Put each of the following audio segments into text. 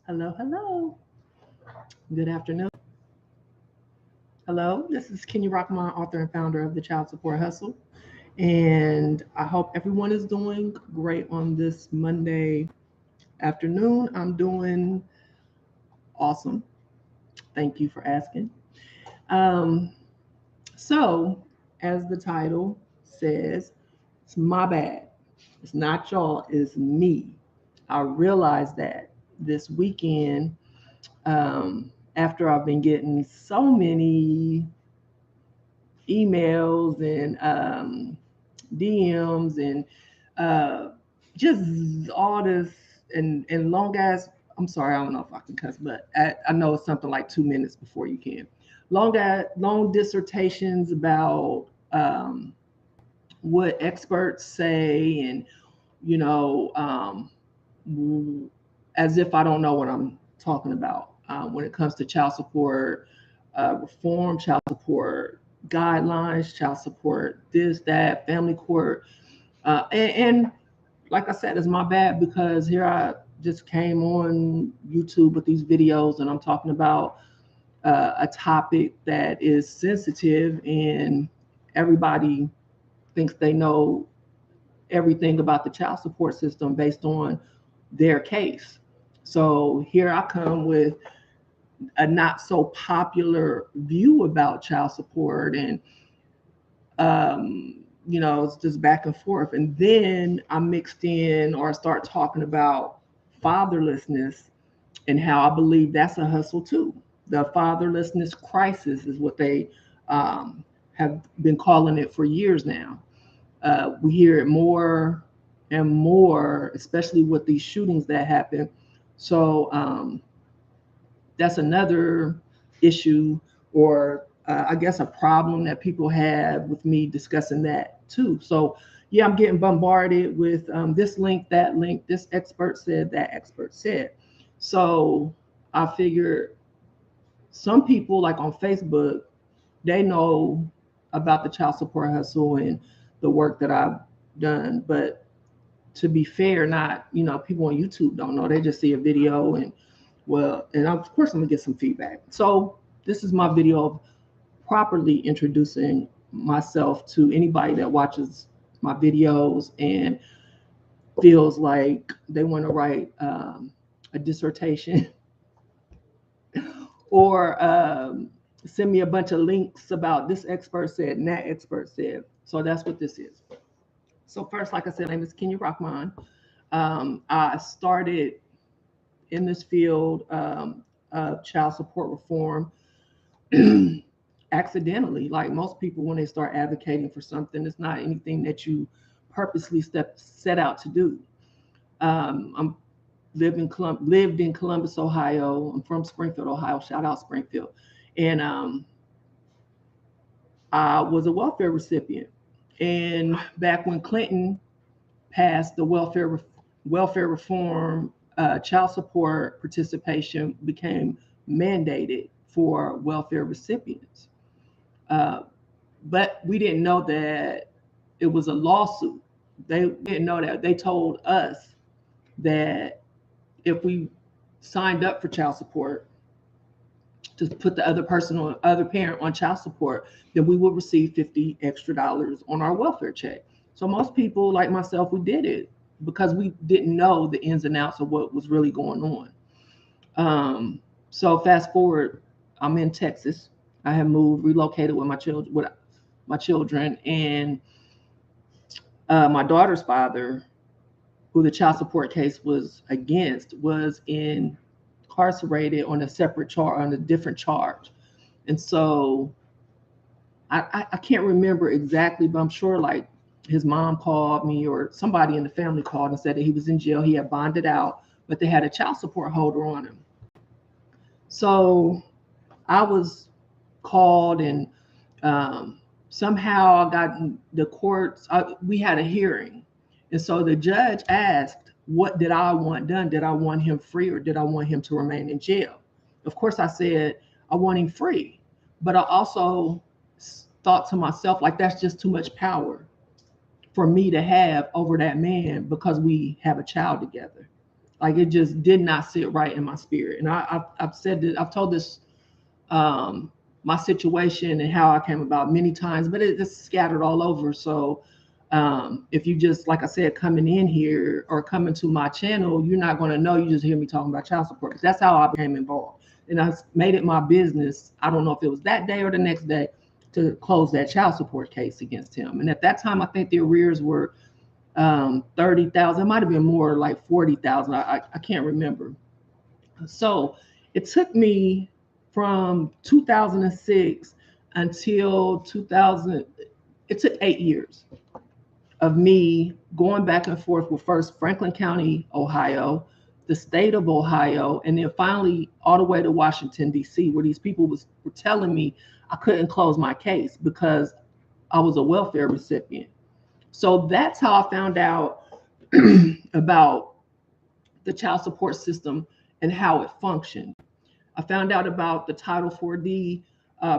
Hello, hello. Good afternoon. Hello, this is Rahmaan, author and founder of the Child Support Hustle. And I hope everyone is doing great on this Monday afternoon. I'm doing awesome. Thank you for asking. Um, so, as the title says, it's my bad. It's not y'all, it's me. I realized that this weekend, after I've been getting so many emails and DMs and uh, just all this and long as I'm sorry, I don't know if I can cuss, but I know it's something like 2 minutes before you can. Long dissertations about what experts say, and you know, as if I don't know what I'm talking about when it comes to child support reform, child support guidelines, child support this, that, family court. And like I said, it's my bad because here I just came on YouTube with these videos and I'm talking about a topic that is sensitive and everybody thinks they know everything about the child support system based on their case. So here I come with a not so popular view about child support and it's just back and forth. And then I mixed in or I start talking about fatherlessness and how I believe that's a hustle too. The fatherlessness crisis is what they have been calling it for years now. We hear it more and more, especially with these shootings that happen. So that's another issue, or I guess a problem that people have with me discussing that too. So yeah, I'm getting bombarded with this link, that link, this expert said, that expert said. So I figured some people like on Facebook, they know about the child support hustle and the work that I've done. But to be fair, not, people on YouTube don't know. They just see a video and and of course I'm gonna get some feedback. So this is my video of properly introducing myself to anybody that watches my videos and feels like they want to write a dissertation or send me a bunch of links about this expert said and that expert said. So that's what this is. So first, like I said, my name is Rahmaan. I started in this field of child support reform accidentally. Like most people, when they start advocating for something, it's not anything that you purposely set out to do. I'm lived in Columbus, Ohio. I'm from Springfield, Ohio. Shout out Springfield. And I was a welfare recipient. And back when Clinton passed the welfare reform, child support participation became mandated for welfare recipients. But we didn't know that it was a lawsuit. They didn't know that. They told us that if we signed up for child support to put the other parent on child support, then we would receive $50 extra on our welfare check. So most people like myself, we did it because we didn't know the ins and outs of what was really going on. So fast forward, I'm in Texas. I have relocated with my children, and my daughter's father, who the child support case was against, was incarcerated on a separate charge, on a different charge. And so I can't remember exactly, but I'm sure like his mom called me or somebody in the family called and said that he was in jail. He had bonded out, but they had a child support holder on him. So I was called and somehow I got the courts. We had a hearing. And so the judge asked, what did I want done? Did I want him free or did I want him to remain in jail? Of course, I said, I want him free. But I also thought to myself, like, that's just too much power for me to have over that man because we have a child together. Like it just did not sit right in my spirit. And I've said that, I've told this um, my situation and how I came about many times, but it's scattered all over. So if you just, like I said, coming in here or coming to my channel, you're not going to know. You just hear me talking about child support. That's how I became involved. And I made it my business. I don't know if it was that day or the next day to close that child support case against him. And at that time, I think the arrears were 30,000. It might have been more, like 40,000. I can't remember. So it took me from 2006 until 2000. It took 8 years of me going back and forth with first Franklin County, Ohio, the state of Ohio, and then finally all the way to Washington, D.C., where these people were telling me I couldn't close my case because I was a welfare recipient. So that's how I found out about the child support system and how it functioned. I found out about the Title 4D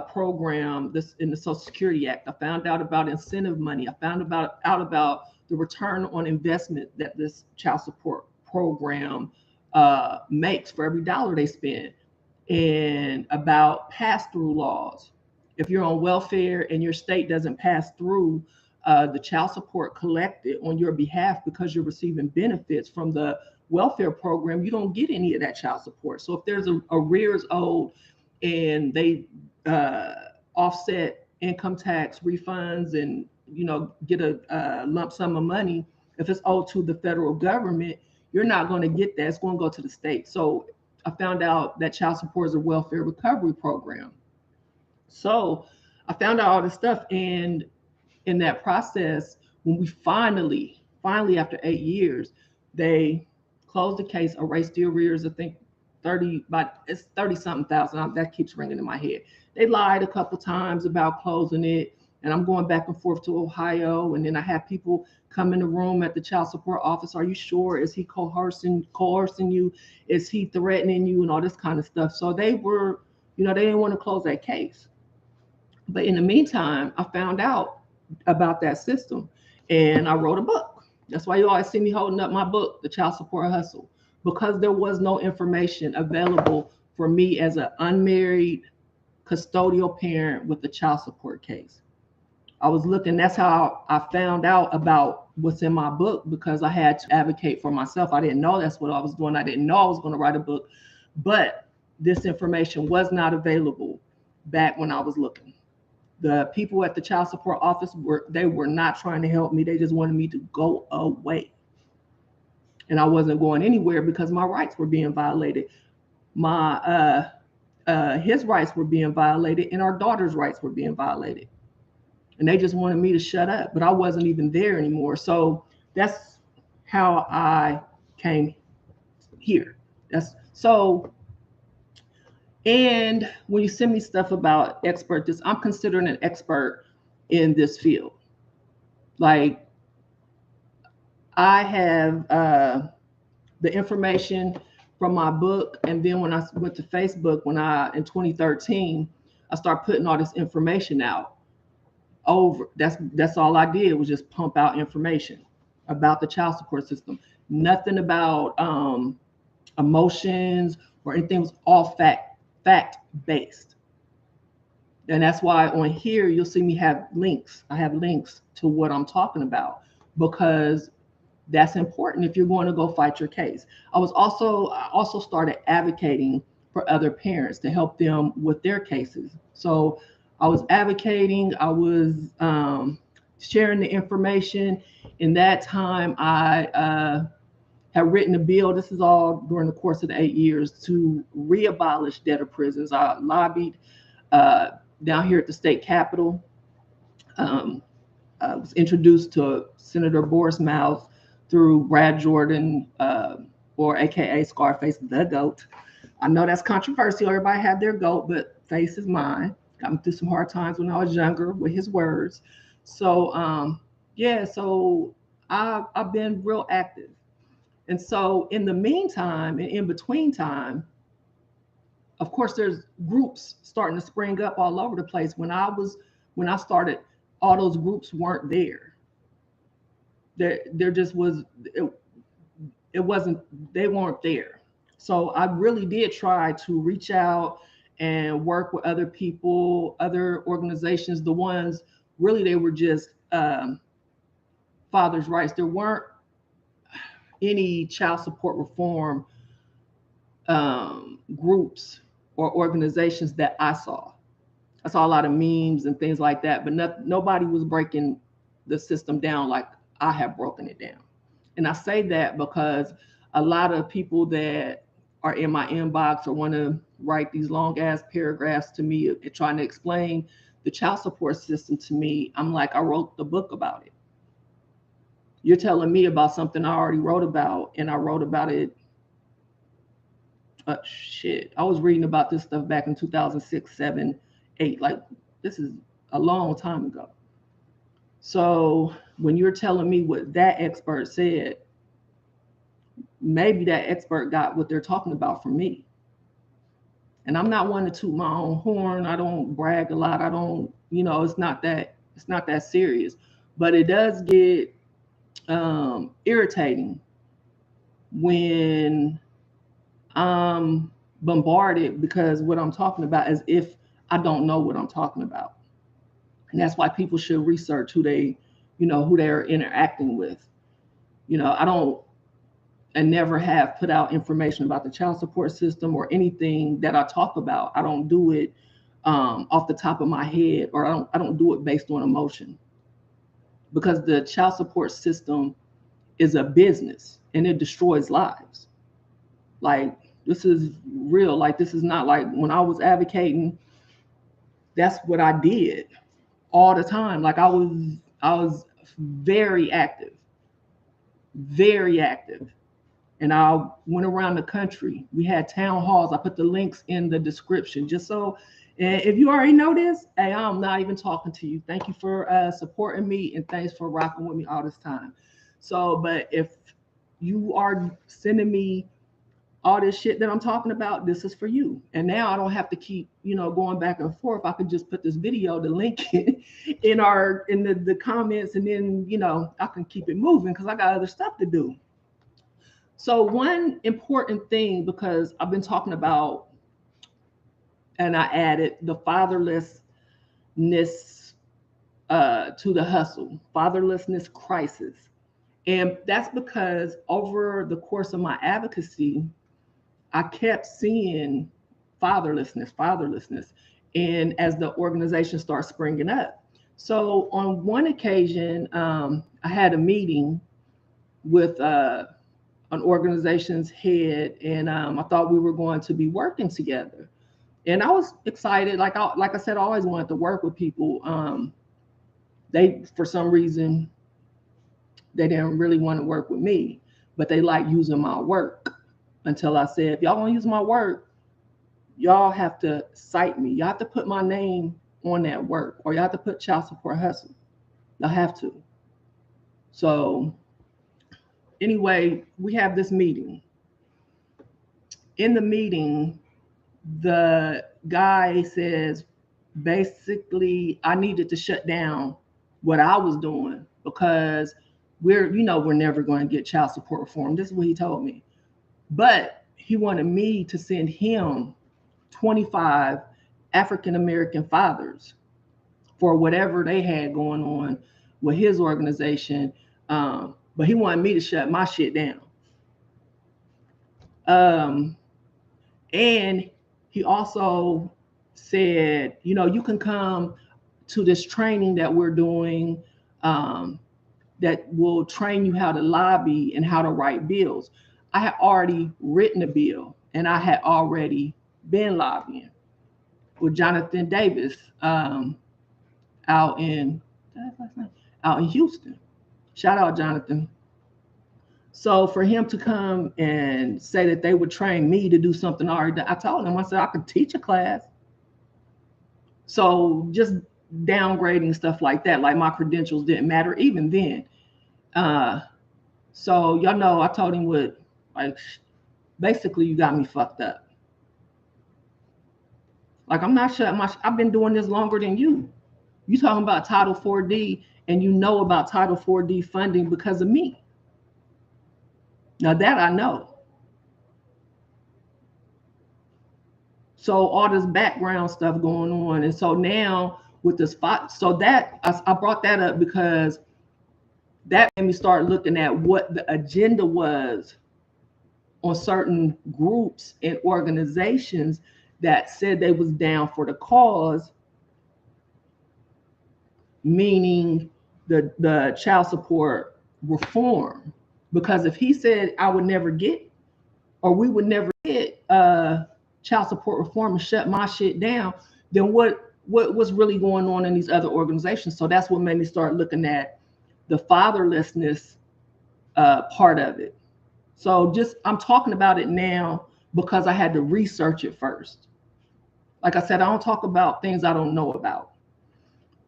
program this in the Social Security Act. I found out about incentive money. I found out about the return on investment that this child support program makes for every dollar they spend, and about pass-through laws. If you're on welfare and your state doesn't pass through the child support collected on your behalf because you're receiving benefits from the welfare program, you don't get any of that child support. So if there's a arrears owed and they offset income tax refunds and get a lump sum of money, if it's owed to the federal government, you're not going to get that. It's going to go to the state. So I found out that child support is a welfare recovery program. So I found out all this stuff, and in that process, when we finally after 8 years, they closed the case, erased the arrears. I think 30, but it's 30 something thousand. That keeps ringing in my head. They lied a couple times about closing it, and I'm going back and forth to Ohio, and then I have people come in the room at the child support office. Are you sure? Is he coercing you? Is he threatening you? And all this kind of stuff. So they were, they didn't want to close that case. But in the meantime, I found out about that system and I wrote a book. That's why you always see me holding up my book, The Child Support Hustle, because there was no information available for me as an unmarried custodial parent with a child support case. I was looking, that's how I found out about what's in my book, because I had to advocate for myself. I didn't know that's what I was doing. I didn't know I was going to write a book, but this information was not available back when I was looking. The people at the child support office were not trying to help me. They just wanted me to go away. And I wasn't going anywhere because my rights were being violated. His rights were being violated, and our daughter's rights were being violated. And they just wanted me to shut up, but I wasn't even there anymore. So that's how I came here. And when you send me stuff about experts, I'm considered an expert in this field. Like, I have the information from my book, and then when I went to Facebook, in 2013, I started putting all this information out. That's all I did, was just pump out information about the child support system. Nothing about emotions or anything. It was all fact-based. And that's why on here, you'll see me have links. I have links to what I'm talking about, because that's important if you're going to go fight your case. I also started advocating for other parents to help them with their cases. So I was advocating, I was sharing the information. In that time, I have written a bill. This is all during the course of the 8 years, to re-abolish debtor prisons. I lobbied down here at the state capitol. I was introduced to Senator Boris Miles through Brad Jordan, or AKA Scarface, the GOAT. I know that's controversial. Everybody had their GOAT, but face is mine. Got me through some hard times when I was younger with his words. So so I've been real active. And so in the meantime, and in between time, of course, there's groups starting to spring up all over the place. When I started, all those groups weren't there. There just was, it wasn't they weren't there. So I really did try to reach out and work with other people, other organizations. The ones really they were just fathers' rights. There weren't any child support reform groups or organizations that I saw. I saw a lot of memes and things like that, but nobody was breaking the system down like I have broken it down. And I say that because a lot of people that are in my inbox or want to write these long ass paragraphs to me trying to explain the child support system to me, I'm like, I wrote the book about it. You're telling me about something I already wrote about, and I wrote about it. Shit, I was reading about this stuff back in 2006, 7, 8. Like, this is a long time ago. So when you're telling me what that expert said, maybe that expert got what they're talking about from me. And I'm not one to toot my own horn. I don't brag a lot. I don't, it's not that serious. But it does get irritating when I'm bombarded because what I'm talking about is if I don't know what I'm talking about. And that's why people should research who they're interacting with. I don't and never have put out information about the child support system or anything that I talk about. I don't do it off the top of my head, or I don't do it based on emotion, because the child support system is a business and it destroys lives. Like, this is real. Like, this is not like when I was advocating, that's what I did all the time. Like, I was very active. And I went around the country. We had town halls. I put the links in the description just so, and if you already know this, hey, I'm not even talking to you. Thank you for supporting me, and thanks for rocking with me all this time. So, but if you are sending me all this shit that I'm talking about, this is for you. And now I don't have to keep, going back and forth. I could just put this video, the link in the comments, and then, I can keep it moving because I got other stuff to do. So one important thing, because I've been talking about, and I added the fatherlessness to the hustle, fatherlessness crisis. And that's because over the course of my advocacy, I kept seeing fatherlessness. And as the organization starts springing up. So on one occasion, I had a meeting with an organization's head, and I thought we were going to be working together. And I was excited. Like I said, I always wanted to work with people. They, for some reason, they didn't really want to work with me, but they like using my work. Until I said, if y'all want to use my work, y'all have to cite me. Y'all have to put my name on that work, or y'all have to put child support hustle. Y'all have to. So anyway, we have this meeting. In the meeting, the guy says, basically, I needed to shut down what I was doing because we're never going to get child support reform. This is what he told me. But he wanted me to send him 25 African-American fathers for whatever they had going on with his organization. But he wanted me to shut my shit down. And he also said, you can come to this training that we're doing that will train you how to lobby and how to write bills. I had already written a bill, and I had already been lobbying with Jonathan Davis out in Houston. Shout out, Jonathan. So for him to come and say that they would train me to do something already, I told him, I said, I could teach a class. So just downgrading stuff like that, like my credentials didn't matter even then. So y'all know, I told him basically you got me fucked up. Like, I'm not sure I've been doing this longer than you. You talking about Title 4D, and you know about Title 4D funding because of me. Now that I know. So all this background stuff going on. And so now with this spot, so that I brought that up because that made me start looking at what the agenda was on certain groups and organizations that said they was down for the cause, meaning the child support reform. Because if he said I would never get, or we would never get child support reform and shut my shit down, then what's really going on in these other organizations? So that's what made me start looking at the fatherlessness part of it. So just I'm talking about it now because I had to research it first. Like I said, I don't talk about things I don't know about.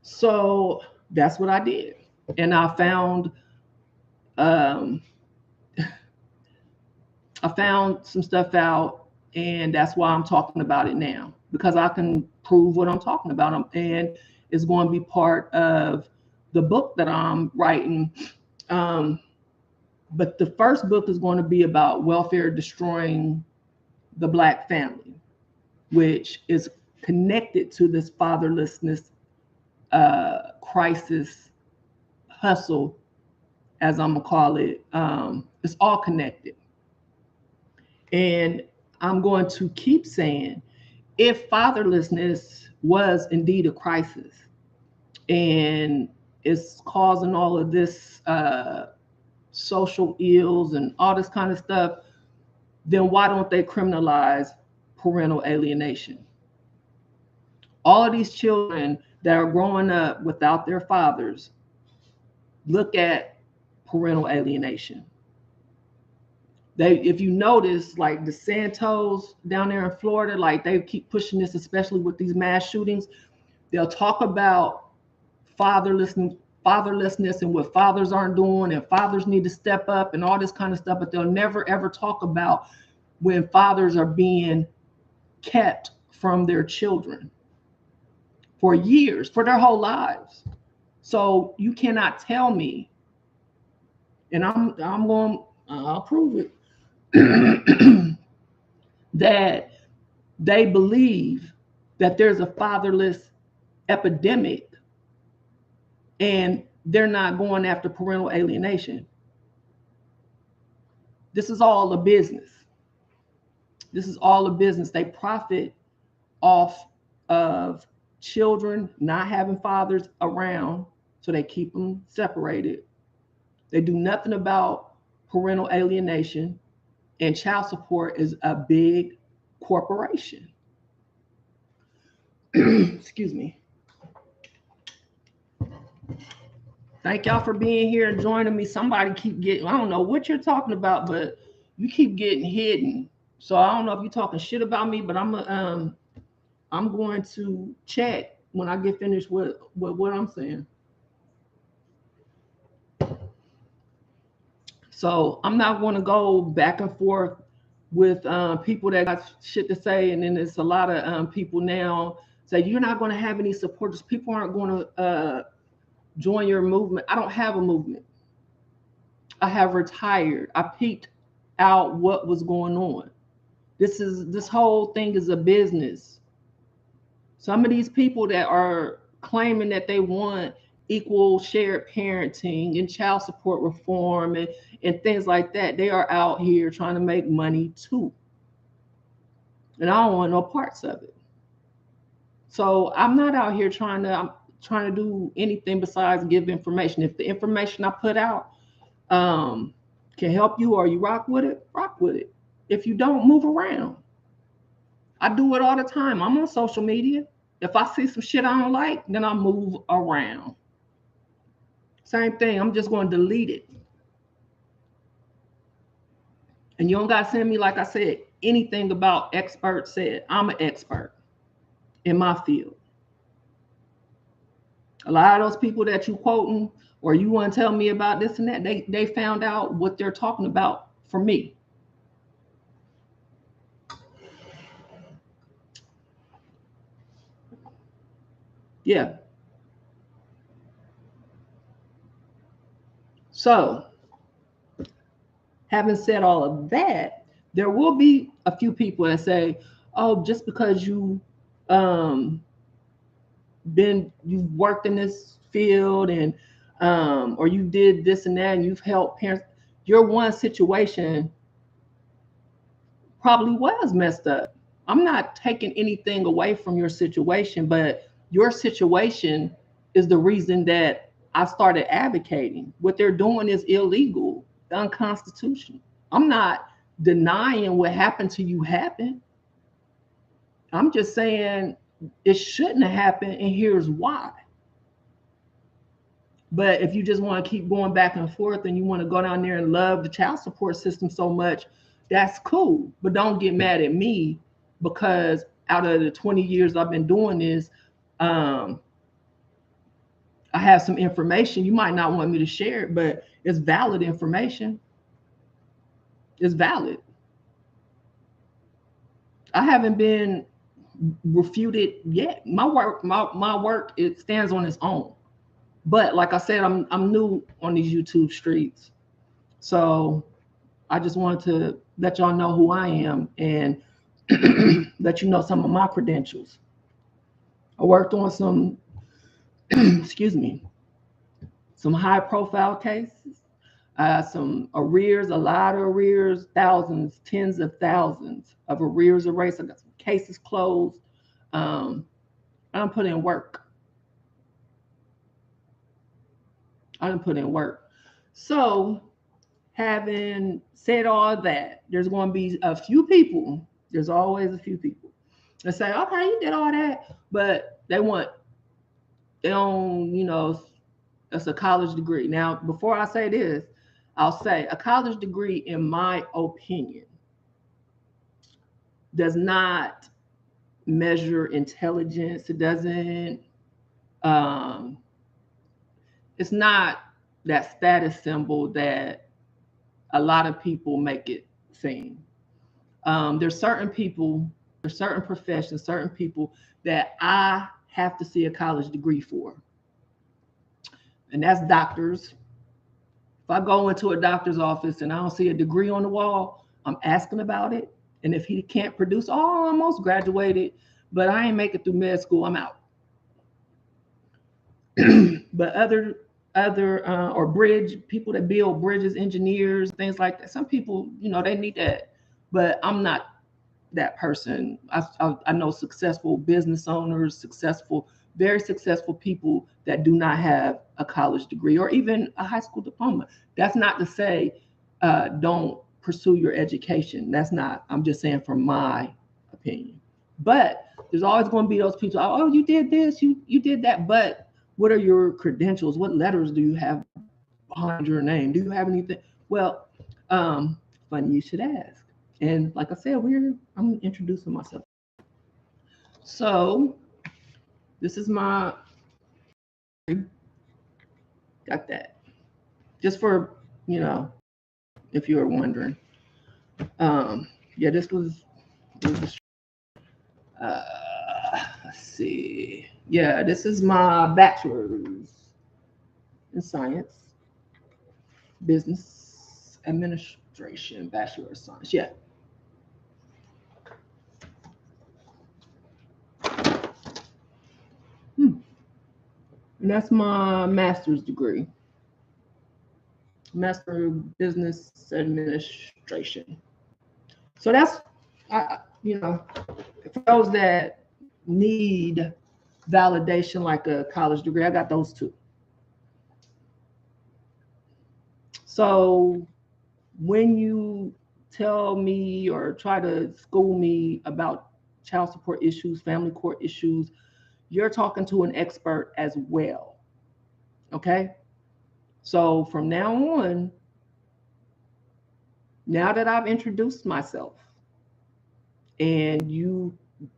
So that's what I did. And um, I found some stuff out, and that's why I'm talking about it now, because I can prove what I'm talking about. And it's going to be part of the book that I'm writing. But the first book is going to be about welfare destroying the Black family, which is connected to this fatherlessness crisis hustle, as I'm gonna call it. It's all connected. And I'm going to keep saying, if fatherlessness was indeed a crisis and it's causing all of this social ills and all this kind of stuff, then why don't they criminalize parental alienation? All of these children that are growing up without their fathers, look at parental alienation. If you notice, like the Santos down there in Florida, like they keep pushing this, especially with these mass shootings. They'll talk about fatherlessness and what fathers aren't doing, and fathers need to step up and all this kind of stuff, but they'll never ever talk about when fathers are being kept from their children for years, for their whole lives. So you cannot tell me, and I'll prove it, that they believe that there's a fatherless epidemic and they're not going after parental alienation. This is all a business. This is all a business. They profit off of children not having fathers around, so they keep them separated. They do nothing about parental alienation, and child support is a big corporation. Excuse me. Thank y'all for being here and joining me. Somebody keep getting, I don't know what you're talking about, but you keep getting hidden. So I don't know if you're talking shit about me, but I'm going to check when I get finished with what I'm saying. So I'm not going to go back and forth with people that got shit to say, and then there's a lot of people now say you're not going to have any supporters. People aren't going to join your movement. I don't have a movement. I have retired. I peeked out what was going on. This whole thing is a business. Some of these people that are claiming that they want equal shared parenting and child support reform and things like that, they are out here trying to make money too. And I don't want no parts of it. So I'm not out here trying to do anything besides give information. If the information I put out can help you or you rock with it, rock with it. If you don't, move around. I do it all the time. I'm on social media. If I see some shit I don't like, then I move around. Same thing. I'm just going to delete it. And you don't got to send me, like I said, anything about expert said. I'm an expert in my field. A lot of those people that you quoting or you want to tell me about this and that, they found out what they're talking about for me. Yeah. So, having said all of that, there will be a few people that say, oh, just because you you've worked in this field and or you did this and that and you've helped parents, your one situation probably was messed up. I'm not taking anything away from your situation, but your situation is the reason that I started advocating. What they're doing is illegal, unconstitutional. I'm not denying what happened to you happened. I'm just saying it shouldn't have happened, and here's why. But if you just want to keep going back and forth and you want to go down there and love the child support system so much, that's cool. But don't get mad at me because out of the 20 years I've been doing this, I have some information. You might not want me to share it, but it's valid information. It's valid. I haven't been refuted yet. My work, it stands on its own. But like I said, I'm new on these YouTube streets. So I just wanted to let y'all know who I am and let you know some of my credentials. I worked on some, excuse me, some high profile cases, some arrears, a lot of arrears, thousands, tens of thousands of arrears erased. I got some cases closed. I'm putting in work. I didn't put in work. So, having said all that, there's going to be a few people. There's always a few people that say, "Okay, you did all that," but they don't, it's a college degree. Now, before I say this, I'll say a college degree, in my opinion, does not measure intelligence. It doesn't. Um, it's not that status symbol that a lot of people make it seem. There's certain people, there's certain professions, certain people that I have to see a college degree for, and that's doctors. If I go into a doctor's office and I don't see a degree on the wall, I'm asking about it. And if he can't produce, oh, I almost graduated, but I ain't make it through med school, I'm out. But or bridge people that build bridges, engineers, things like that. Some people, they need that, but I'm not that person. I know successful business owners, very successful people that do not have a college degree or even a high school diploma. That's not to say don't pursue your education. That's not. I'm just saying from my opinion. But there's always going to be those people. Oh, you did this, you did that. But what are your credentials? What letters do you have behind your name? Do you have anything? Well, funny you should ask. And like I said, I'm introducing myself. So this is my got that. Just for if you were wondering. Yeah, this was uh, let's see. Yeah, this is my bachelor's in science, business administration, bachelor of science. Yeah. And that's my master's degree, master of business administration. So that's, for those that need validation like a college degree, I got those too. So when you tell me or try to school me about child support issues, family court issues, you're talking to an expert as well. Okay? So from now on, now that I've introduced myself and you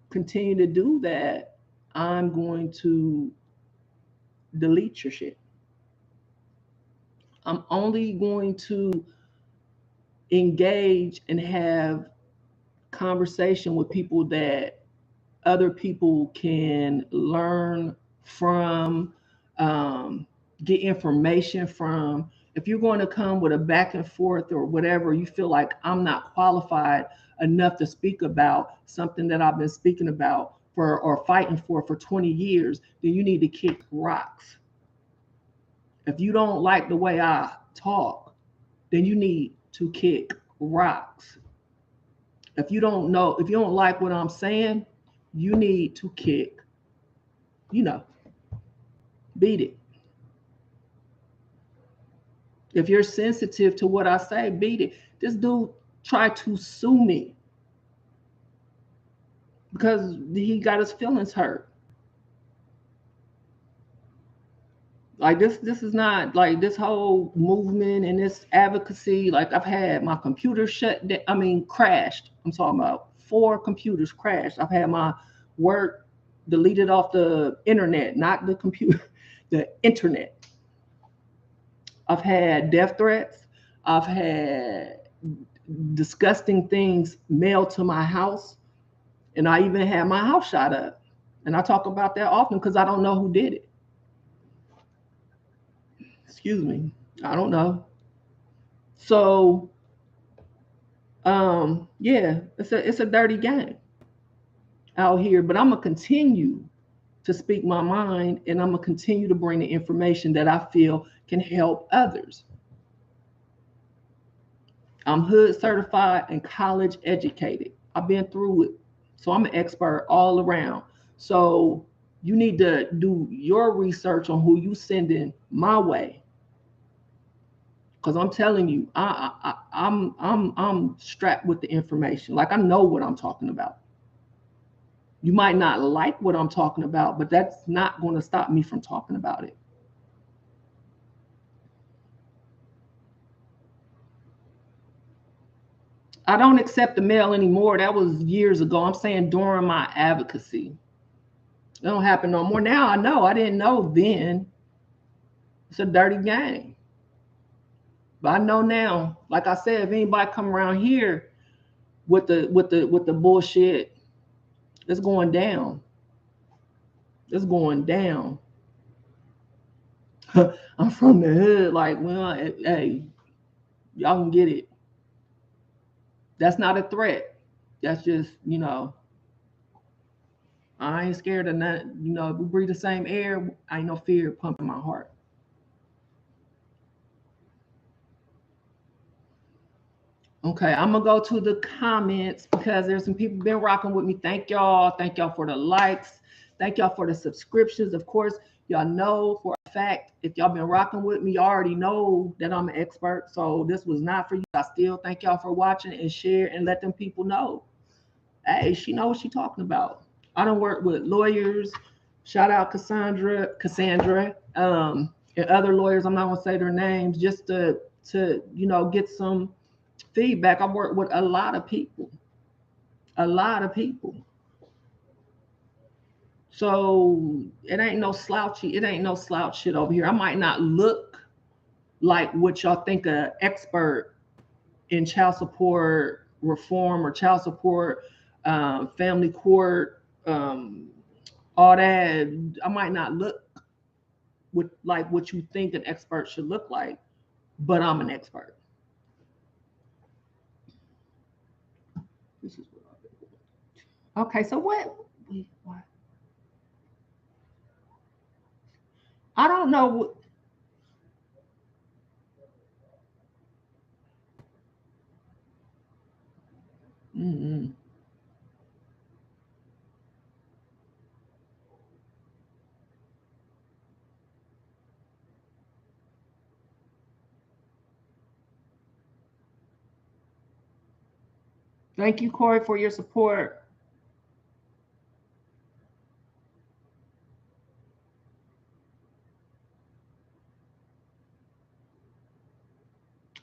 continue to do that, I'm going to delete your shit. I'm only going to engage and have conversation with people that other people can learn from, get information from. If you're going to come with a back and forth or whatever, you feel like I'm not qualified enough to speak about something that I've been speaking about for or fighting for 20 years, then you need to kick rocks. If you don't like the way I talk, then you need to kick rocks. If you don't know, if you don't like what I'm saying, you need to kick, you know, beat it. If you're sensitive to what I say, beat it. This dude tried to sue me because he got his feelings hurt. Like this is not like this whole movement and this advocacy. Like I've had my computer shut down, I mean crashed. I'm talking about 4 computers crashed. I've had my work deleted off the internet, not the computer, the internet. I've had death threats. I've had disgusting things mailed to my house. And I even had my house shot up. And I talk about that often because I don't know who did it. Excuse me. I don't know. So yeah, it's a dirty game out here. But I'm gonna continue to speak my mind, and I'm gonna continue to bring the information that I feel can help others. I'm hood certified and college educated. I've been through it. So I'm an expert all around. So you need to do your research on who you sending my way. Because I'm telling you, I'm strapped with the information. Like I know what I'm talking about. You might not like what I'm talking about, but that's not going to stop me from talking about it. I don't accept the mail anymore. That was years ago. I'm saying during my advocacy. It don't happen no more. Now I know. I didn't know then. It's a dirty game. But I know now. Like I said, if anybody come around here with the bullshit, it's going down. It's going down. I'm from the hood. Like, well, hey, y'all can get it. That's not a threat. That's just, I ain't scared of nothing. If we breathe the same air, I ain't no fear pumping my heart. Okay, I'm gonna go to the comments because there's some people been rocking with me. Thank y'all. Thank y'all for the likes. Thank y'all for the subscriptions. Of course, y'all know for a fact if y'all been rocking with me, you already know that I'm an expert. So this was not for you. I still thank y'all for watching and share and let them people know. Hey, she knows what she talking about. I don't work with lawyers. Shout out Cassandra, and other lawyers. I'm not gonna say their names just to get some feedback. I've worked with a lot of people. A lot of people. So it ain't no slouchy, it ain't no slouch shit over here. I might not look like what y'all think a expert in child support reform or child support, family court, all that. I might not look with like what you think an expert should look like, but I'm an expert. This is what I've been doing. Okay, so what? I don't know what. Mm-mm. Thank you, Corey, for your support.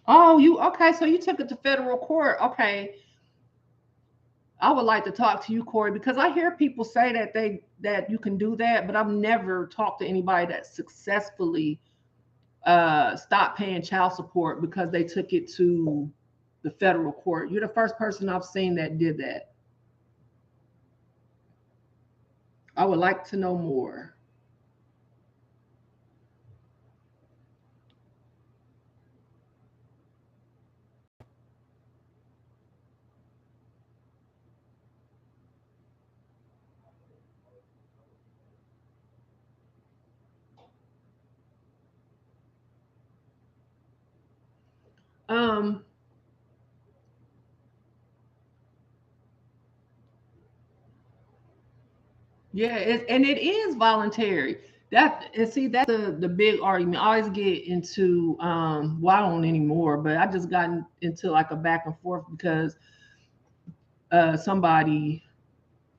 Oh, you okay? So you took it to federal court. Okay. I would like to talk to you, Corey, because I hear people say that you can do that, but I've never talked to anybody that successfully stopped paying child support because they took it to the federal court. You're the first person I've seen that did that. I would like to know more. Um, yeah, and it is voluntary. That and see that's the big argument. I always get into well, I don't anymore, but I just gotten into like a back and forth because somebody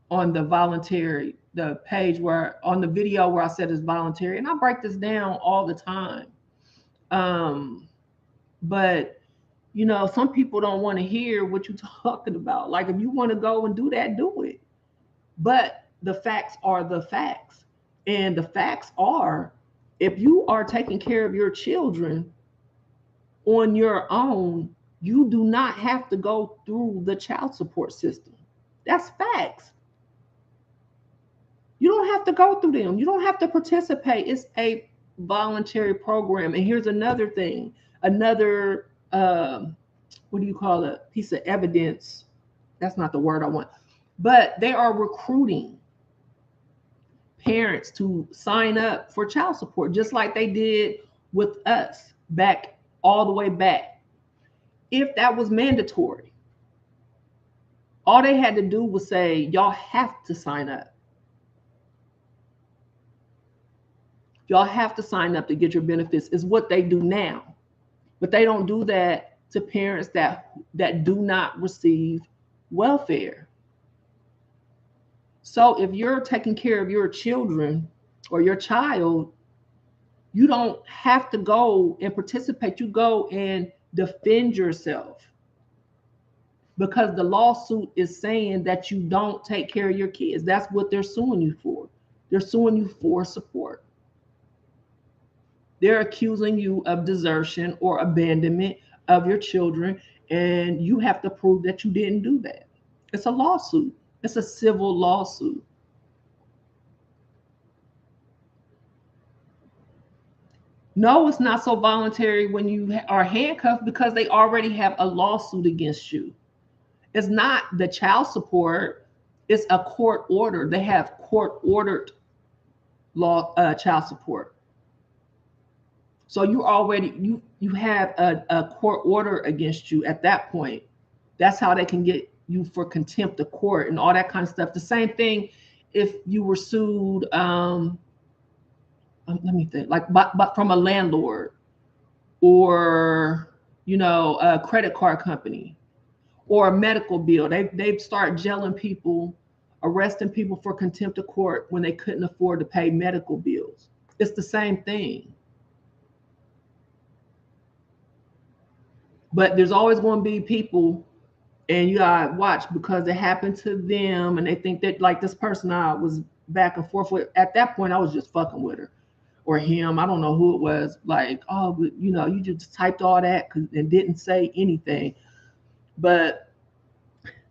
on the voluntary the page where on the video where I said it's voluntary, and I break this down all the time. Um, but some people don't want to hear what you're talking about. Like if you want to go and do that, do it. But the facts are the facts. And the facts are if you are taking care of your children on your own, you do not have to go through the child support system. That's facts. You don't have to go through them. You don't have to participate. It's a voluntary program. And here's another thing, another what do you call it? Piece of evidence. That's not the word I want. But they are recruiting parents to sign up for child support, just like they did with us back all the way back. If that was mandatory, all they had to do was say, y'all have to sign up. Y'all have to sign up to get your benefits, is what they do now. But they don't do that to parents that do not receive welfare. So if you're taking care of your children or your child, you don't have to go and participate. You go and defend yourself because the lawsuit is saying that you don't take care of your kids. That's what they're suing you for. They're suing you for support. They're accusing you of desertion or abandonment of your children, and you have to prove that you didn't do that. It's a lawsuit. It's a civil lawsuit. No, it's not so voluntary when you are handcuffed because they already have a lawsuit against you. It's not the child support, it's a court order. They have court ordered child support. So you have a court order against you at that point. That's how they can get you for contempt of court and all that kind of stuff. The same thing if you were sued let me think, like but from a landlord or a credit card company or a medical bill. They've start jailing people, arresting people for contempt of court when they couldn't afford to pay medical bills. It's the same thing. But there's always going to be people, and you gotta watch because it happened to them, and they think that like this person I was back and forth with. At that point, I was just fucking with her or him. I don't know who it was. Like, oh, but you just typed all that and didn't say anything. But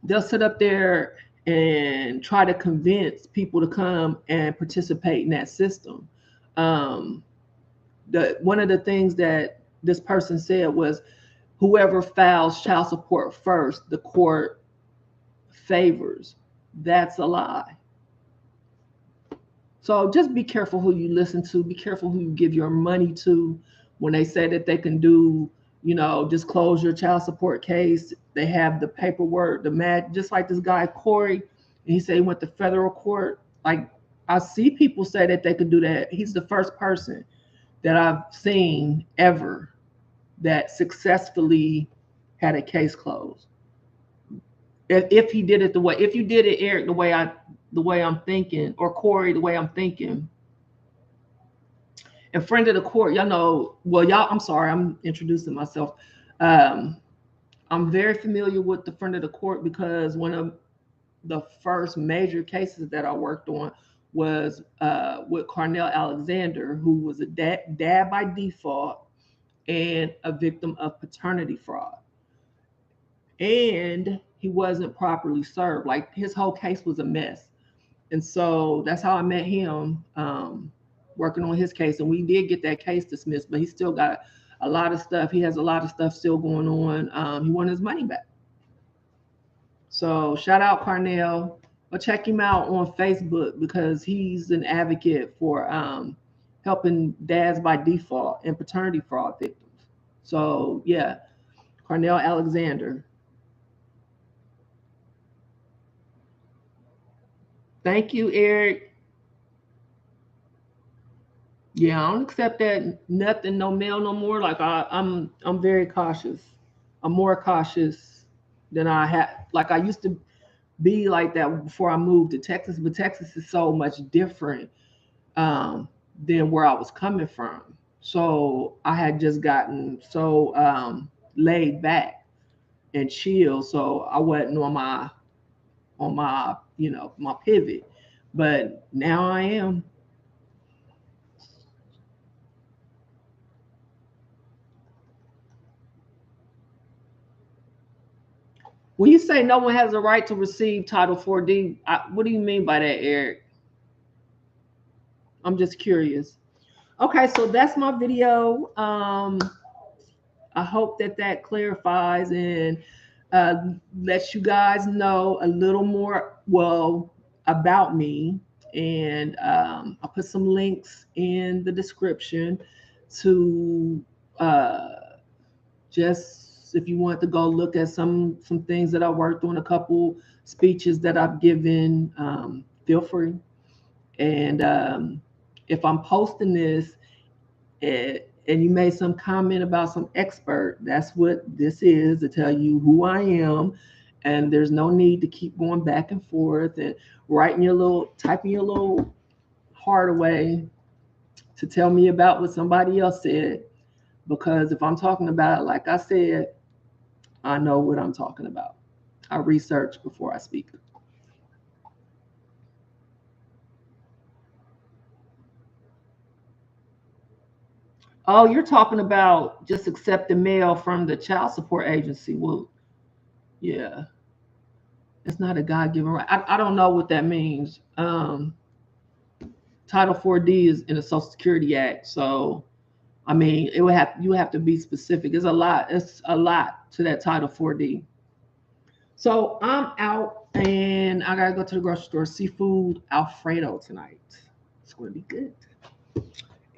they'll sit up there and try to convince people to come and participate in that system. Um, one of the things that this person said was, whoever files child support first, the court favors. That's a lie. So just be careful who you listen to. Be careful who you give your money to. When they say that they can do, just close your child support case, they have the paperwork, just like this guy Corey, and he said he went to federal court. Like I see people say that they could do that. He's the first person that I've seen ever that successfully had a case closed. If he did it if you did it, Eric, the way I'm thinking, or Corey, the way I'm thinking, and friend of the court, I'm sorry, I'm introducing myself. I'm very familiar with the friend of the court because one of the first major cases that I worked on was with Carnell Alexander, who was a dad by default and a victim of paternity fraud. And he wasn't properly served. Like his whole case was a mess. And so that's how I met him, working on his case. And we did get that case dismissed, but he still got a lot of stuff. He has a lot of stuff still going on. He wanted his money back. So shout out Carnell. But check him out on Facebook because he's an advocate for helping dads by default and paternity fraud victims. So yeah. Cornell Alexander. Thank you, Eric. Yeah, I don't accept that nothing, no mail no more. Like I'm very cautious. I'm more cautious than I had. Like I used to be like that before I moved to Texas, but Texas is so much different than where I was coming from. So I had just gotten so laid back and chill. So I wasn't on my my pivot. But now I am. When you say no one has a right to receive Title 4D, what do you mean by that, Eric? I'm just curious. Okay, so that's my video. I hope that that clarifies and lets you guys know a little more, well, about me. And I'll put some links in the description to uh, just if you want to go look at some things that I worked on, a couple speeches that I've given, feel free. And if I'm posting this and you made some comment about some expert, that's what this is, to tell you who I am. And there's no need to keep going back and forth and typing your little heart away to tell me about what somebody else said. Because if I'm talking about it, like I said, I know what I'm talking about. I research before I speak. Oh, you're talking about just accepting mail from the child support agency. Well, yeah, it's not a God given right. I don't know what that means. Title 4D is in the Social Security Act. So, I mean, you would have to be specific. It's a lot to that Title 4D. So I'm out and I gotta go to the grocery store. Seafood Alfredo tonight. It's gonna be good.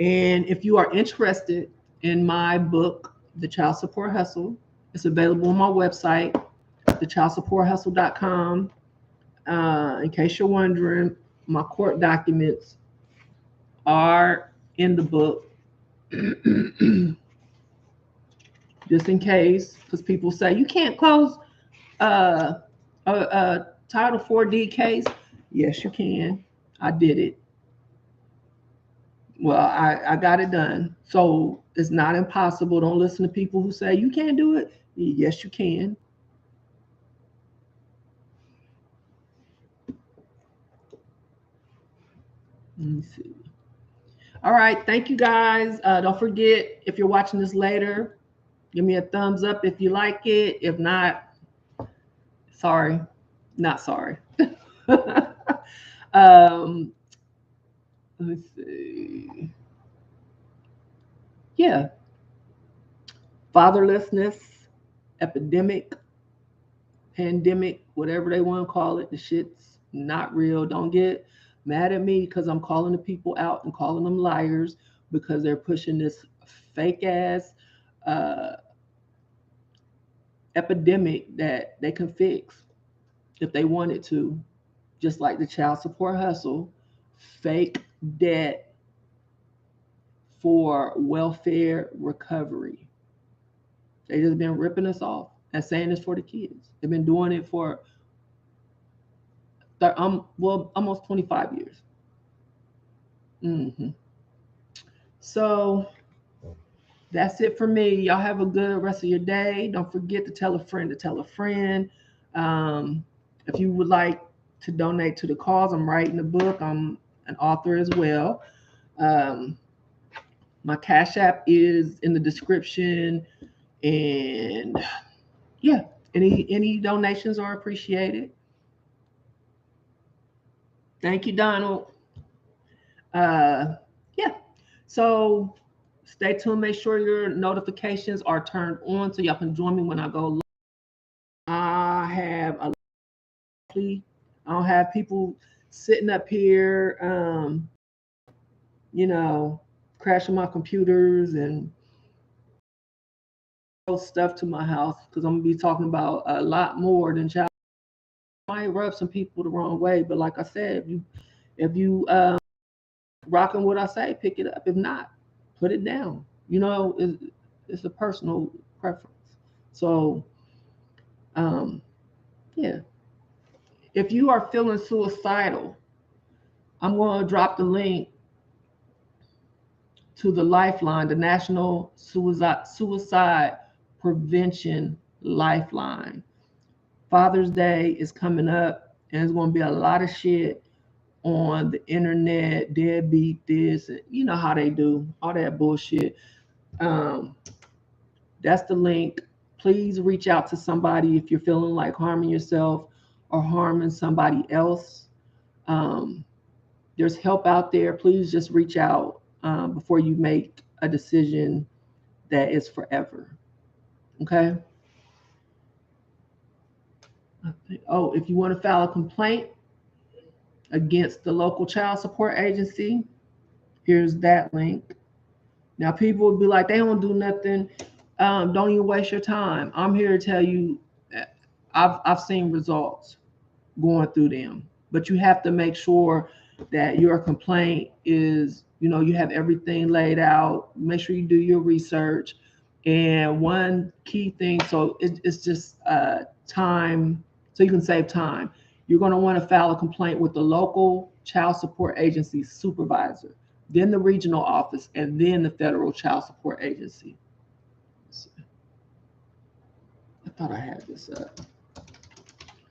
And if you are interested in my book, The Child Support Hustle, it's available on my website, thechildsupporthustle.com. In case you're wondering, my court documents are in the book. Just in case, because people say you can't close a Title 4D case. Yes, you can. I did it. Well, I got it done. So it's not impossible. Don't listen to people who say you can't do it. Yes, you can. Let me see. All right. Thank you guys. Don't forget, if you're watching this later, give me a thumbs up if you like it. If not, sorry. Not sorry. um, let me see. Yeah. Fatherlessness, epidemic, pandemic, whatever they want to call it. The shit's not real. Don't get mad at me because I'm calling the people out and calling them liars because they're pushing this fake ass uh, epidemic that they can fix if they wanted to, just like the child support hustle, fake debt for welfare recovery. They just been ripping us off and saying it's for the kids. They've been doing it for well, almost 25 years. hmm So that's it for me. Y'all have a good rest of your day. Don't forget to tell a friend to tell a friend. Um, if you would like to donate to the cause, I'm writing a book. I'm an author as well. Um, my Cash App is in the description, and yeah, any donations are appreciated. Thank you, Donald. Yeah. So stay tuned. Make sure your notifications are turned on so y'all can join me when I go live. I have a I don't have people sitting up here, you know, crashing my computers and stuff to my house because I'm gonna be talking about a lot more than child. Might rub some people the wrong way, but like I said, if you rocking what I say, pick it up. If not, put it down. It's a personal preference. So, um, yeah. If you are feeling suicidal, I'm going to drop the link to the Lifeline, the National Suicide Prevention Lifeline. Father's Day is coming up, and there's going to be a lot of shit on the internet, deadbeat this, and you know how they do, all that bullshit. Um, that's the link. Please reach out to somebody if you're feeling like harming yourself or harming somebody else. Um, there's help out there. Please just reach out before you make a decision that is forever. Okay. Oh, if you want to file a complaint against the local child support agency, here's that link. Now, people would be like, they don't do nothing. Don't even waste your time. I'm here to tell you, I've seen results going through them, but you have to make sure that your complaint is, you have everything laid out. Make sure you do your research. And one key thing, so it's just time, so you can save time. You're going to want to file a complaint with the local child support agency supervisor, then the regional office, and then the federal child support agency. I thought I had this up.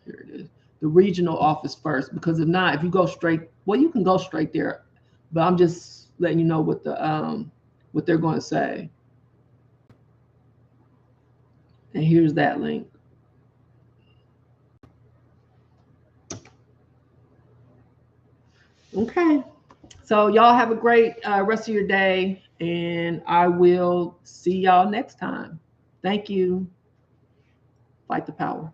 Here it is. The regional office first, because if not, if you go straight, well, you can go straight there, but I'm just letting you know what they're going to say. And here's that link. Okay. So y'all have a great rest of your day, and I will see y'all next time. Thank you. Fight the power.